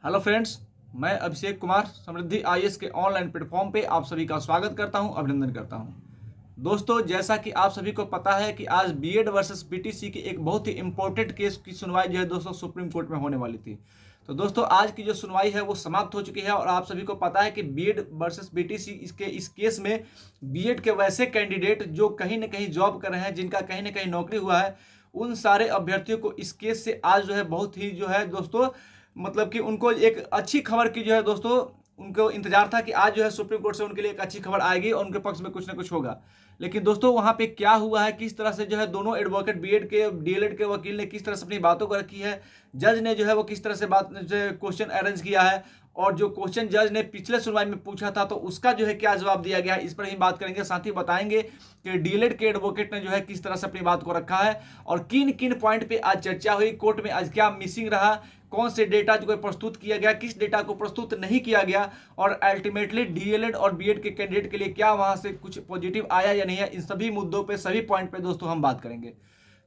Hello friends, मैं अभिषेक कुमार समृद्धि IAS के online platform पे आप सभी का स्वागत करता हूं, अभिनंदन करता हूं। दोस्तों, जैसा कि आप सभी को पता है कि आज बीएड वर्सेस पीटीसी की एक बहुत ही इंपॉर्टेंट केस की सुनवाई जो है दोस्तों सुप्रीम कोर्ट में होने वाली थी। तो दोस्तों, आज की जो सुनवाई है वो समाप्त हो चुकी है और आप सभी को पता है कि बीएड वर्सेस पीटीसी इस केस में बीएड के वैसे कैंडिडेट जो कहीं ना कहीं जॉब कर रहे हैं, जिनका कहीं ना कहीं नौकरी हुआ है, उन सारे अभ्यर्थियों को इस केस से आज जो है बहुत ही जो है दोस्तों मतलब कि उनको एक अच्छी खबर की जो है दोस्तों उनको इंतजार था कि आज जो है सुप्रीम कोर्ट से उनके लिए एक अच्छी खबर आएगी और उनके पक्ष में कुछ ना कुछ होगा। लेकिन दोस्तों वहां पे क्या हुआ है, किस तरह से जो है दोनों एडवोकेट बीएड के डीएलएड के वकील ने किस तरह से अपनी बातों को रखी है, जज ने जो है वो किस तरह से बात क्वेश्चन अरेंज किया है और जो क्वेश्चन जज ने पिछले सुनवाई में पूछा था तो उसका जो है क्या जवाब दिया गया है, इस पर ही बात करेंगे। साथ ही बताएंगे कि डीएलएड के एडवोकेट ने जो है किस तरह से अपनी बात को रखा है और किन किन पॉइंट पे आज चर्चा हुई, कोर्ट में आज क्या मिसिंग रहा, कौन से डेटा जो प्रस्तुत किया गया, किस डेटा को प्रस्तुत नहीं किया गया और अल्टीमेटली डीएलएड और बीएड के कैंडिडेट के लिए क्या वहां से कुछ पॉजिटिव आया या नहीं है। इन सभी मुद्दों पे, सभी पॉइंट पे दोस्तों हम बात करेंगे।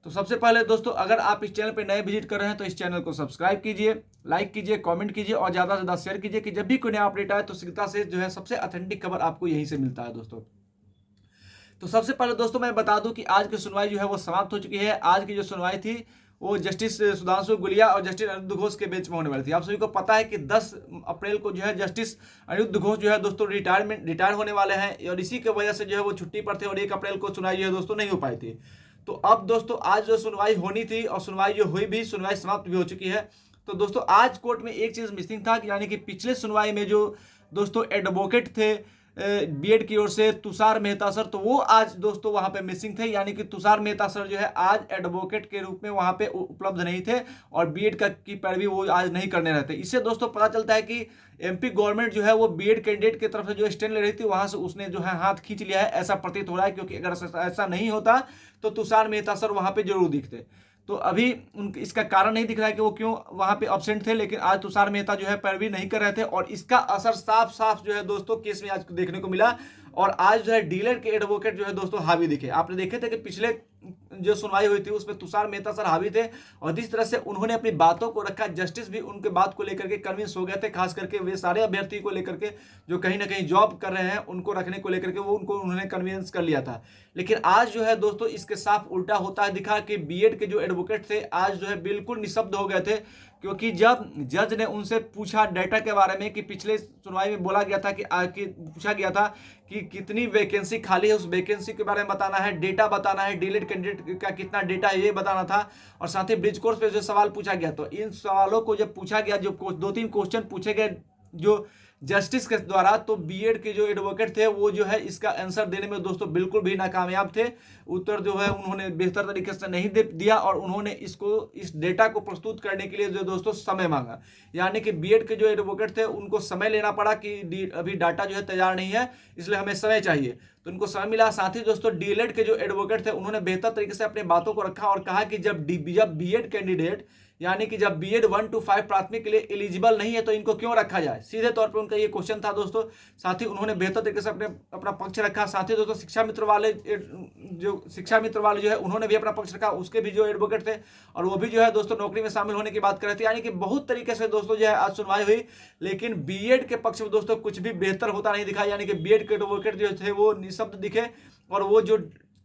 तो सबसे पहले दोस्तों, अगर आप इस चैनल पे नए विजिट कर रहे हैं तो इस चैनल को सब्सक्राइब कीजिए, लाइक कीजिए, कमेंट कीजिए और ज़्यादा से ज़्यादा शेयर कीजिए कि जब भी कोई नया अपडेट आए तो शीघ्रता से जो है सबसे ऑथेंटिक खबर आपको यहीं से मिलता है दोस्तों। तो सबसे पहले दोस्तों मैं बता दूं कि आज की सुनवाई जो है वो समाप्त हो चुकी है। आज की जो सुनवाई थी वो जस्टिस सुधांशु गुलिया और जस्टिस अनिरुद्ध घोष के बेंच में होने वाली थी। आप सभी को पता है कि 10 अप्रैल को जो है जस्टिस अनिरुद्ध घोष जो है दोस्तों रिटायर होने वाले हैं और इसी की वजह से जो है वो छुट्टी पर थे और 1 अप्रैल को सुनवाई जो है दोस्तों नहीं हो पाई थी। तो अब दोस्तों आज जो सुनवाई होनी थी और सुनवाई जो हुई भी, सुनवाई समाप्त भी हो चुकी है। तो दोस्तों आज कोर्ट में एक चीज मिसिंग था, यानी कि पिछले सुनवाई में जो दोस्तों एडवोकेट थे बीएड की ओर से तुषार मेहता सर, तो वो आज दोस्तों वहां पे मिसिंग थे। यानी कि तुषार मेहता सर जो है आज एडवोकेट के रूप में वहां पे उपलब्ध नहीं थे और बीएड का की पैरवी वो आज नहीं करने रहते। इससे दोस्तों पता चलता है कि एमपी गवर्नमेंट जो है वो बीएड कैंडिडेट की तरफ से जो स्टैंड ले रही थी वहां से उसने जो है हाथ खींच लिया है, ऐसा प्रतीत हो रहा है। क्योंकि अगर ऐसा नहीं होता तो तुषार मेहता सर वहां पे जरूर दिखते। तो अभी इसका कारण नहीं दिख रहा है कि वो क्यों वहां पे अब्सेंट थे, लेकिन आज तुषार मेहता जो है पैरवी नहीं कर रहे थे और इसका असर साफ साफ जो है दोस्तों केस में आज देखने को मिला। और आज जो है डीलर के एडवोकेट जो है दोस्तों हावी दिखे। आपने देखे थे कि पिछले जो सुनवाई हुई थी उसमें तुषार मेहता सर हावी थे और जिस तरह से उन्होंने अपनी बातों को रखा, जस्टिस भी उनके बात को लेकर के कन्विंस हो गए थे। खास करके वे सारे अभ्यर्थी को लेकर के जो कहीं ना कहीं जॉब कर रहे हैं उनको रखने को लेकर के वो उन्होंने कन्विंस कर लिया था। लेकिन आज जो है दोस्तों इसके साफ उल्टा होता है दिखा कि बीएड के जो एडवोकेट थे आज जो है बिल्कुल निशब्द हो गए थे। क्योंकि जब जज ने उनसे पूछा डेटा के बारे में कि पिछले सुनवाई में बोला गया था कि पूछा गया था कि कितनी वैकेंसी खाली है, उस वैकेंसी के बारे में बताना है, डेटा बताना है, डीएलएड कैंडिडेट का कितना डेटा है ये बताना था और साथ ही ब्रिज कोर्स पे जो सवाल पूछा गया, तो इन सवालों को जब पूछा गया, जो 2-3 क्वेश्चन पूछे गए जो जस्टिस के द्वारा, तो बीएड के जो एडवोकेट थे वो जो है इसका आंसर देने में दोस्तों बिल्कुल भी नाकामयाब थे। उत्तर जो है उन्होंने बेहतर तरीके से नहीं दिया और उन्होंने इस डेटा को प्रस्तुत करने के लिए जो दोस्तों समय मांगा। यानी कि बीएड के जो एडवोकेट थे उनको समय लेना पड़ा कि अभी डाटा जो है तैयार नहीं है, इसलिए हमें समय चाहिए, तो उनको समय मिला। साथ ही दोस्तों डीएलएड के जो एडवोकेट थे उन्होंने बेहतर तरीके से अपनी बातों को रखा और कहा कि जब बीएड कैंडिडेट यानी कि जब बीएड 1 to 5 प्राथमिक के लिए एलिजिबल नहीं है तो इनको क्यों रखा जाए, सीधे तौर पे उनका ये क्वेश्चन था दोस्तों। साथ ही उन्होंने बेहतर तरीके से अपना पक्ष रखा। साथ ही दोस्तों शिक्षा मित्र वाले जो है उन्होंने भी अपना पक्ष रखा, उसके भी जो एडवोकेट थे और वो भी जो है दोस्तों नौकरी में शामिल होने की बात कर रहे थे। यानी कि बहुत तरीके से दोस्तों जो है आज सुनवाई हुई, लेकिन बीएड के पक्ष में दोस्तों कुछ भी बेहतर होता नहीं दिखा। यानी कि बीएड के एडवोकेट जो थे वो निशब्द दिखे और वो जो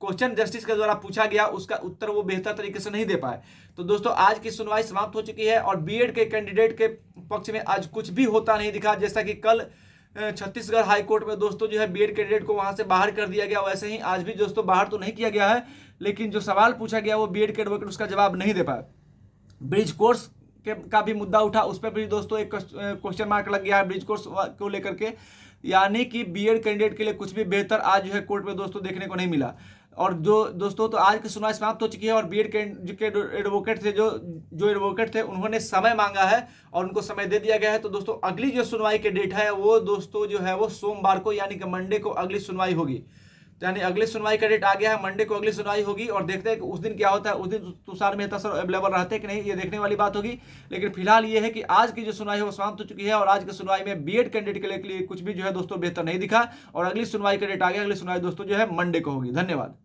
क्वेश्चन जस्टिस के द्वारा पूछा गया उसका उत्तर वो बेहतर तरीके से नहीं दे पाए। तो दोस्तों आज की सुनवाई समाप्त हो चुकी है और बीएड के कैंडिडेट के पक्ष में आज कुछ भी होता नहीं दिखा। जैसा कि कल छत्तीसगढ़ हाई कोर्ट में दोस्तों जो है बीएड कैंडिडेट को वहां से बाहर कर दिया गया, वैसे ही आज भी दोस्तों बाहर तो नहीं किया गया है, लेकिन जो सवाल पूछा गया वो बीएड के एडवोकेट उसका जवाब नहीं दे पाए। ब्रिज कोर्स का भी मुद्दा उठा, उस पर भी दोस्तों एक क्वेश्चन मार्क लग गया है ब्रिज कोर्स को लेकर के। यानी कि बीएड कैंडिडेट के लिए कुछ भी बेहतर आज जो है कोर्ट में दोस्तों देखने को नहीं मिला। और जो दोस्तों तो आज की सुनवाई समाप्त हो चुकी है और बीएड के एडवोकेट थे जो एडवोकेट थे उन्होंने समय मांगा है और उनको समय दे दिया गया है। तो दोस्तों अगली जो सुनवाई के डेट है वो दोस्तों जो है वो सोमवार को यानी कि मंडे को अगली सुनवाई होगी। तो यानी अगली सुनवाई का डेट आ गया है, मंडे को अगली सुनवाई होगी और देखते हैं कि उस दिन क्या होता है। उस दिन तुषार मेहता सर अवेलेबल रहते हैं कि नहीं, ये देखने वाली बात होगी। लेकिन फिलहाल ये है कि आज की जो सुनवाई है वो समाप्त हो चुकी है और आज की सुनवाई में बीएड कैंडिडेट के लिए कुछ भी जो है दोस्तों बेहतर नहीं दिखा और अगली सुनवाई का डेट आ गया। अगली सुनवाई दोस्तों जो है मंडे को होगी। धन्यवाद।